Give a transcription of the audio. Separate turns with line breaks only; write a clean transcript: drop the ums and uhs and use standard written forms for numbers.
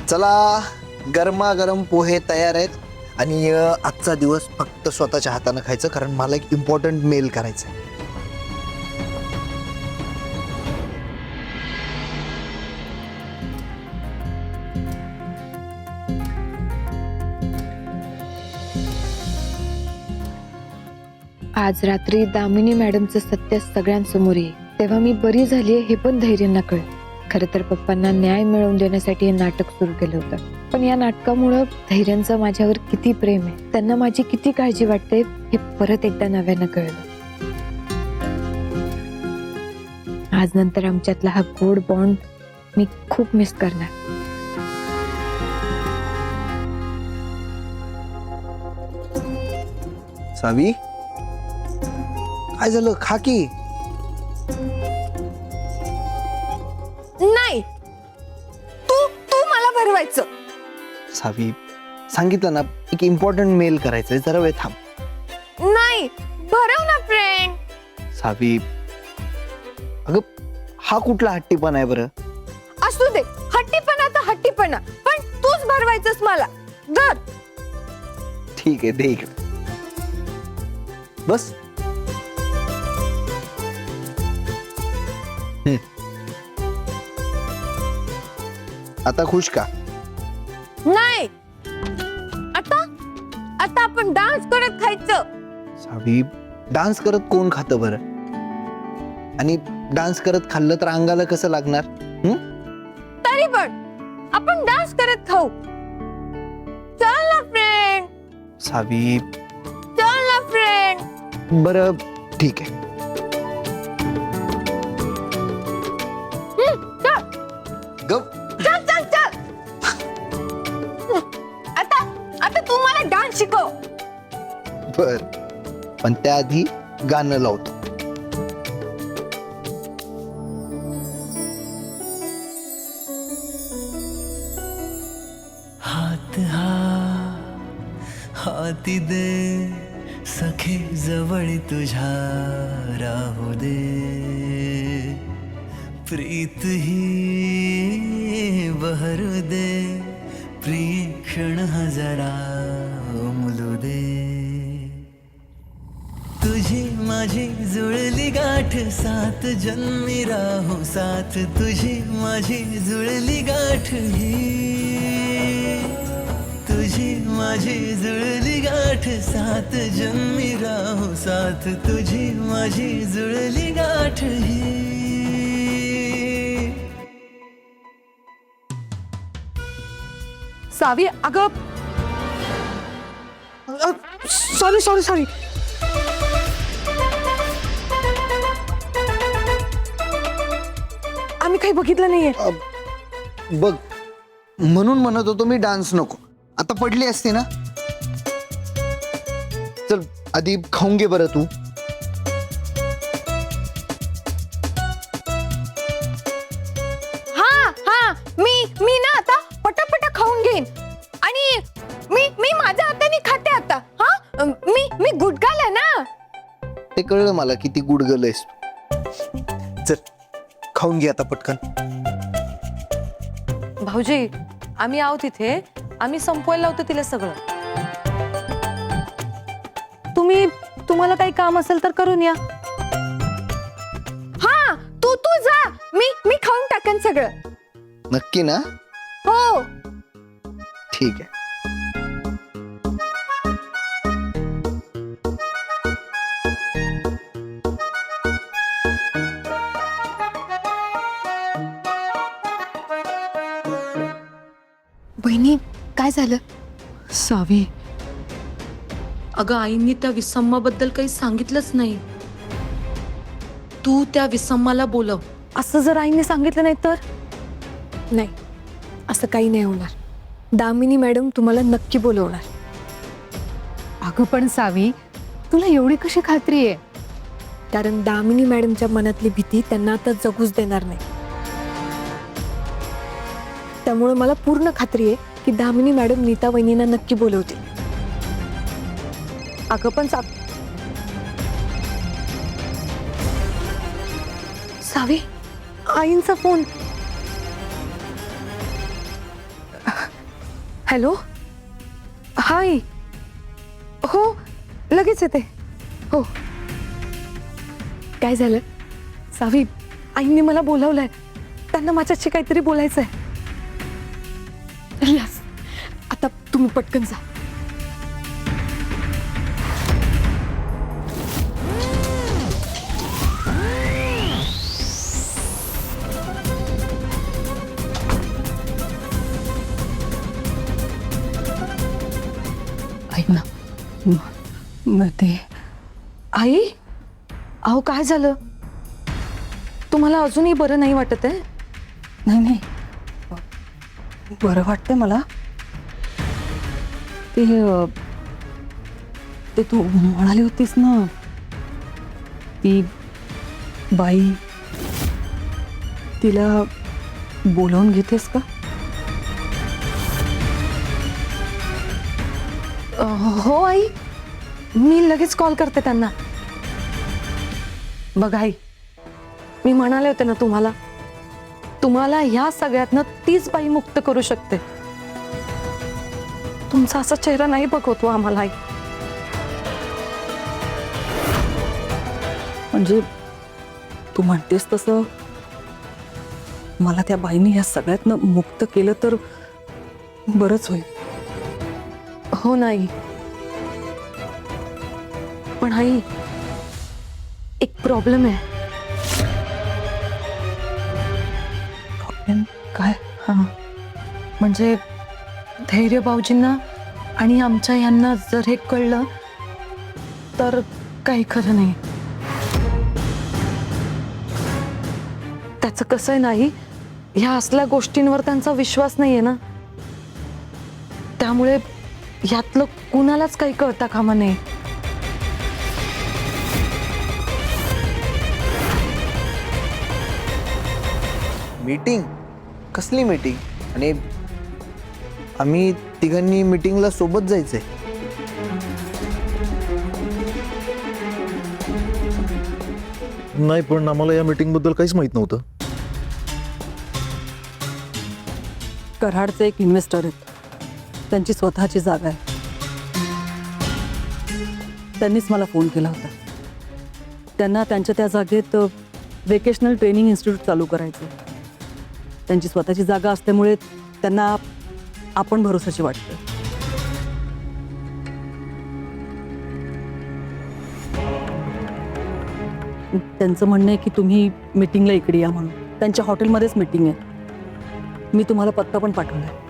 चला, गरमागरम पोहे तयार आहेत आणि आजचा दिवस फक्त स्वतःच्या हाताने खायचं, कारण मला एक इम्पॉर्टंट मेल करायचं आहे.
आज रात्री दामिनी मॅडमचं सत्य सगळ्यांसमोर येईल, तेव्हा मी बरी झालीये हे पण धैर्यांना कळेल. खरं तर पप्पांना न्याय मिळवून देण्यासाठी हे नाटक सुरू केलं होतं, पण या नाटकामुळं धैर्यांचं माझ्यावर किती प्रेम आहे, त्यांना माझी किती काळजी वाटते हे परत एकदा नव्यानं कळलं. आज नंतर आमच्यातला हा गोड बॉन्ड मी खूप मिस करणार.
सावी, काय झालं? खा की.
नाही, तू तू मला भरवायचं.
सावी, सांगितलं ना, एक इम्पॉर्टंट मेल करायचंय, जरा वेळ थांब.
नाही, भरव ना फ्रेंड.
सावी, अगं हा कुठला हट्टीपणा आहे बरं?
असू दे, हट्टीपणा तर हट्टीपणा, पण तूच भरवायचंस मला. धर.
ठीक आहे, दे इकडे. बस. आता खुश का?
नाही, आता आता आपण डान्स करत खायचं.
सावी, डान्स करत कोण खातं बरं? आणि डान्स करत खाल्लं तर अंगाला कसं लागणार?
तरी पण आपण डान्स करत खाऊ. चल ना फ्रेंड.
सावी,
चल ना फ्रेंड.
बरं ठीक आहे.
चल
गप.
चल चल चल. आता आता तू मला डान्स शिकव.
बर, पण त्याआधी गाणं लावतो.
हात हाती दे सखे जवळ तुझ्या राहू दे, प्रीत ही बहरू दे, प्रिय क्षण हजारा उमलू दे. तुझी माझी जुळली गाठ, सात जन्मी राहू साथ, तुझी माझी जुळली गाठ ही, तुझी माझी जुळली गाठ, सात जन्मी राहू साथ, तुझी माझी जुळली गाठ ही.
सावी, अगं सॉरी सॉरी सॉरी. आम्ही काही बघितलं नाहीये.
बघ, म्हणून म्हणत होतो मी डान्स नको. आता पडली असते ना. चल आधी खाऊन घे बरं तू.
हा हा, मी ना आता पटापटा खाऊन घेईन आणि मी माझ्या हाताने खाते आता. हा, मी गुडघाला ना.
ते कळलं मला किती गुडगलयस तू. चल खाऊन घे आता पटकन.
भाऊजी, आम्ही आहोत तिथे, आम्ही संपवायला लावतो तिला सगळं. तुम्हाला काही काम असेल तर करून या.
हा, तू जा. मी खाऊन टाकेन सगळं.
नक्की ना?
हो.
ठीक आहे.
बहिणी, काय झालं?
सावी, अगं आईंनी त्या विसम्माबद्दल काही सांगितलंच नाही. तू त्या विसम्माला बोलव.
असं जर आईने सांगितलं नाही तर? नाही, असं काही नाही होणार. दामिनी मॅडम तुम्हाला नक्की बोलवणार.
अगं पण सावी, तुला एवढी कशी खात्री आहे?
कारण दामिनी मॅडमच्या मनातली भीती त्यांना आता जगूच देणार नाही. त्यामुळे मला पूर्ण खात्री आहे की दामिनी मॅडम नीता वहिनींना नक्की बोलवतील.
अगं पण
सावी, आईंचा फोन.
हॅलो हाय हो लगेच येते हो. काय झालं सावी? आईने मला बोलावलंय, त्यांना माझ्याशी काहीतरी बोलायचंय. यस, आता तुम्ही पटकन जा.
ऐक ना ते
आई अहो काय झालं? तुम्हाला अजूनही बरं नाही वाटत आहे?
नाही बरं वाटतंय मला. ते तू म्हणाली होतीस ना, ती बाई, तिला बोलावून घेतेस का?
हो आई, मी लगेच कॉल करते त्यांना. बघ आई, मी म्हणाले होते ना तुम्हाला ह्या सगळ्यातनं तीच बाई मुक्त करू शकते. तुमचा असा चेहरा नाही बघवतो आम्हाला आई.
म्हणजे तू म्हणतेस तसं मला त्या बाईने ह्या सगळ्यातनं मुक्त केलं तर बरंच होईल.
हो नाही, पण आई एक प्रॉब्लेम आहे.
काय?
म्हणजे धैर्य भाऊजींना आणि आमच्या यांना जर हे कळलं तर काही खरं नाही. त्याचं कसं आहे नाही, ह्या असल्या गोष्टींवर त्यांचा विश्वास नाहीये ना, त्यामुळे यातलं कुणालाच काही कळता कामा नये.
मीटिंग? कसली मीटिंग? आणि आम्ही तिघांनी मीटिंगला सोबत जायचंय.
नाही, पण आम्हाला या मीटिंग बद्दल काहीच माहित नव्हतं.
कराडचे एक इन्व्हेस्टर आहेत, त्यांची स्वतःची जागा आहे. त्यांनीच मला फोन केला होता. त्यांना त्यांच्या त्या जागेत वेकेशनल ट्रेनिंग इन्स्टिट्यूट चालू करायचं. त्यांची स्वतःची जागा असल्यामुळे त्यांना आपण भरोसाची वाटतं. त्यांचं म्हणणं आहे की तुम्ही मीटिंगला इकडे या म्हणून. त्यांच्या हॉटेलमध्येच मीटिंग आहे. मी तुम्हाला पत्ता पण पाठवलाय.